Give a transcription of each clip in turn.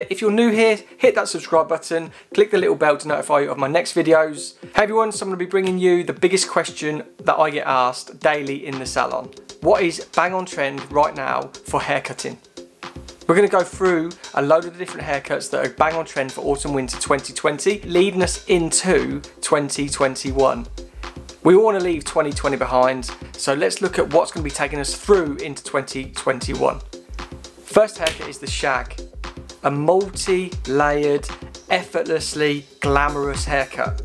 If you're new here, hit that subscribe button, click the little bell to notify you of my next videos. Hey everyone, so I'm going to be bringing you the biggest question that I get asked daily in the salon. What is bang on trend right now for haircutting? We're going to go through a load of the different haircuts that are bang on trend for autumn winter 2020, leading us into 2021. We all want to leave 2020 behind, so let's look at what's going to be taking us through into 2021. First haircut is the shag. A multi-layered, effortlessly glamorous haircut.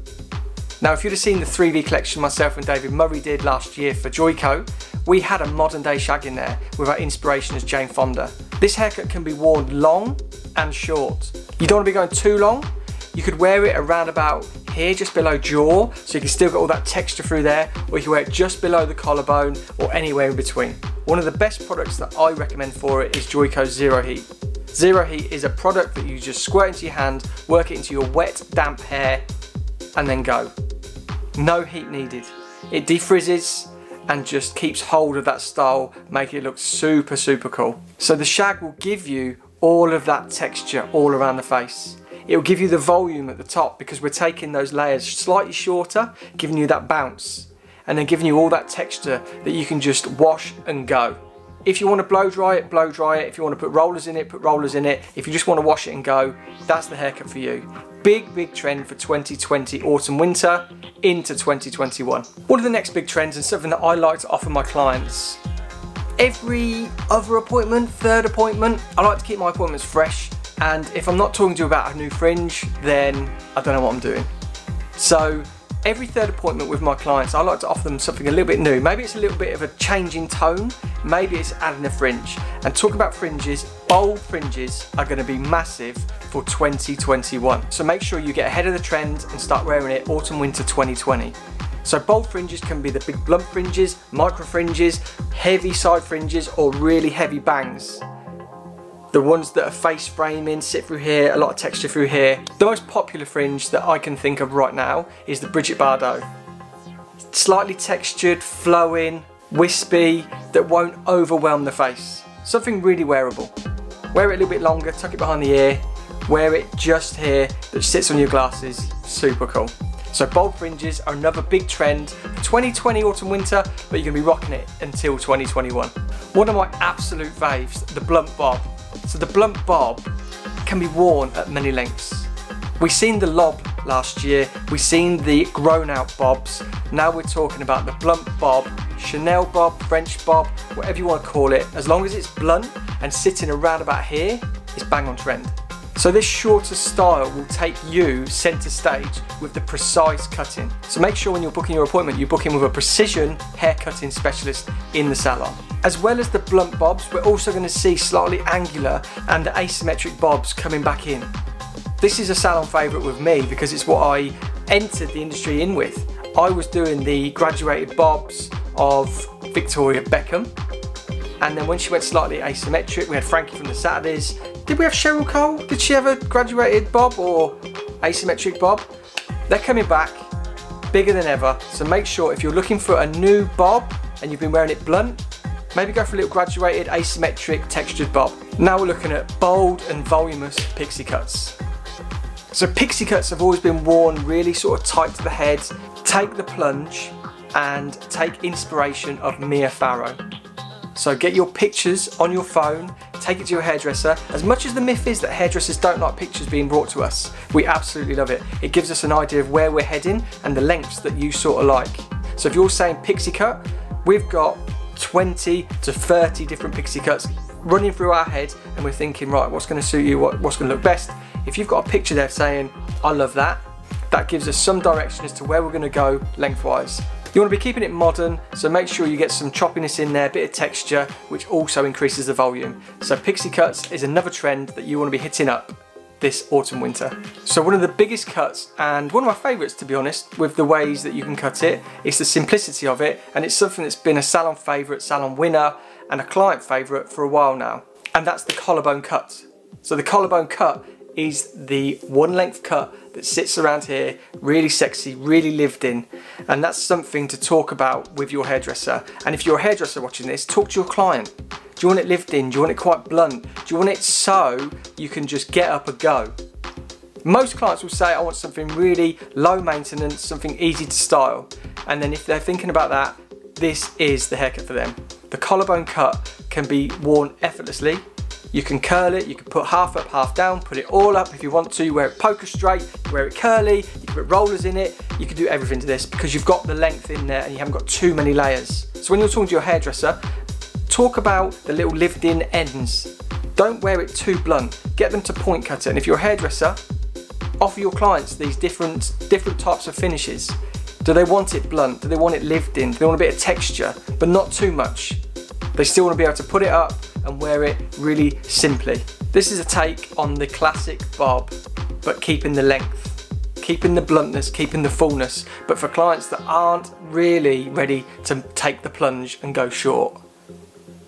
Now if you'd have seen the 3V collection myself and David Murray did last year for Joico, we had a modern day shag in there with our inspiration as Jane Fonda. This haircut can be worn long and short. You don't want to be going too long. You could wear it around about here, just below jaw, so you can still get all that texture through there, or you can wear it just below the collarbone or anywhere in between. One of the best products that I recommend for it is Joico's Zero Heat. Zero Heat is a product that you just squirt into your hand, work it into your wet, damp hair, and then go. No heat needed. It defrizzes and just keeps hold of that style, making it look super, super cool. So the shag will give you all of that texture all around the face. It will give you the volume at the top because we're taking those layers slightly shorter, giving you that bounce, and then giving you all that texture that you can just wash and go. If you want to blow dry it, blow dry it. If you want to put rollers in it, put rollers in it. If you just want to wash it and go, that's the haircut for you. Big, big trend for 2020 autumn winter into 2021. One of the next big trends and something that I like to offer my clients. Every other appointment, third appointment, I like to keep my appointments fresh. And if I'm not talking to you about a new fringe, then I don't know what I'm doing. So every third appointment with my clients, I like to offer them something a little bit new. Maybe it's a little bit of a change in tone. Maybe it's adding a fringe. And talking about fringes, bold fringes are going to be massive for 2021. So make sure you get ahead of the trend and start wearing it autumn winter 2020. So bold fringes can be the big blunt fringes, micro fringes, heavy side fringes, or really heavy bangs. The ones that are face framing, sit through here, a lot of texture through here. The most popular fringe that I can think of right now is the Bridget Bardot. Slightly textured, flowing, wispy, that won't overwhelm the face. Something really wearable. Wear it a little bit longer, tuck it behind the ear, wear it just here, that sits on your glasses, super cool. So bold fringes are another big trend for 2020 autumn winter, but you're gonna be rocking it until 2021. One of my absolute faves, the blunt bob. So the blunt bob can be worn at many lengths. We've seen the lob last year, we've seen the grown out bobs, now we're talking about the blunt bob, Chanel bob, French bob, whatever you want to call it. As long as it's blunt and sitting around about here, it's bang on trend. So this shorter style will take you centre stage with the precise cutting. So make sure when you're booking your appointment, you book in with a precision hair cutting specialist in the salon. As well as the blunt bobs, we're also going to see slightly angular and the asymmetric bobs coming back in. This is a salon favourite with me because it's what I entered the industry in with. I was doing the graduated bobs of Victoria Beckham, and then when she went slightly asymmetric, we had Frankie from the Saturdays. Did we have Cheryl Cole? Did she have a graduated bob or asymmetric bob? They're coming back bigger than ever, so make sure if you're looking for a new bob and you've been wearing it blunt, maybe go for a little graduated asymmetric textured bob. Now we're looking at bold and voluminous pixie cuts. So pixie cuts have always been worn really sort of tight to the head. Take the plunge and take inspiration of Mia Farrow. So get your pictures on your phone, take it to your hairdresser. As much as the myth is that hairdressers don't like pictures being brought to us, we absolutely love it. It gives us an idea of where we're heading and the lengths that you sort of like. So if you're saying pixie cut, we've got 20 to 30 different pixie cuts running through our head, and we're thinking, right, what's going to suit you, what's going to look best. If you've got a picture there saying, I love that, that gives us some direction as to where we're going to go lengthwise. You want to be keeping it modern, so make sure you get some choppiness in there, a bit of texture, which also increases the volume. So pixie cuts is another trend that you want to be hitting up this autumn winter. So one of the biggest cuts, and one of my favourites to be honest, with the ways that you can cut it, is the simplicity of it, and it's something that's been a salon favourite, salon winner, and a client favourite for a while now, and that's the collarbone cut. So the collarbone cut is the one length cut that sits around here, really sexy, really lived in, and that's something to talk about with your hairdresser. And if you're a hairdresser watching this, talk to your client. you want it lived in? Do you want it quite blunt? Do you want it so you can just get up and go? Most clients will say, I want something really low maintenance, something easy to style. And then if they're thinking about that, this is the haircut for them. The collarbone cut can be worn effortlessly. You can curl it, you can put half up, half down, put it all up if you want to, wear it poker straight, wear it curly, you can put rollers in it, you can do everything to this because you've got the length in there and you haven't got too many layers. So when you're talking to your hairdresser, talk about the little lived-in ends. Don't wear it too blunt. Get them to point cut it. And if you're a hairdresser, offer your clients these different types of finishes. Do they want it blunt? Do they want it lived in? Do they want a bit of texture, but not too much? They still want to be able to put it up and wear it really simply. This is a take on the classic bob, but keeping the length, keeping the bluntness, keeping the fullness, but for clients that aren't really ready to take the plunge and go short.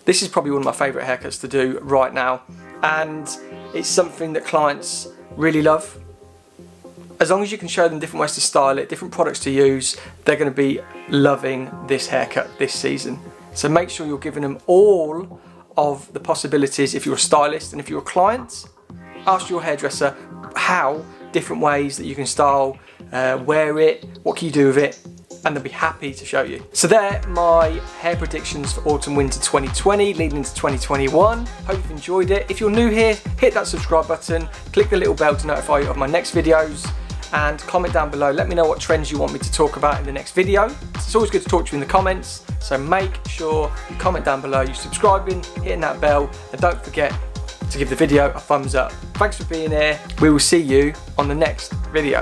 This is probably one of my favourite haircuts to do right now, and it's something that clients really love. As long as you can show them different ways to style it, different products to use, they're going to be loving this haircut this season. So make sure you're giving them all of the possibilities. If you're a stylist and if you're a client, ask your hairdresser how different ways that you can style, wear it, what can you do with it, and they'll be happy to show you. So there, my hair predictions for autumn winter 2020 leading into 2021. Hope you've enjoyed it. If you're new here, hit that subscribe button, click the little bell to notify you of my next videos, and comment down below. Let me know what trends you want me to talk about in the next video. It's always good to talk to you in the comments, so make sure you comment down below, you're subscribing, hitting that bell, and don't forget to give the video a thumbs up. Thanks for being here. We will see you on the next video.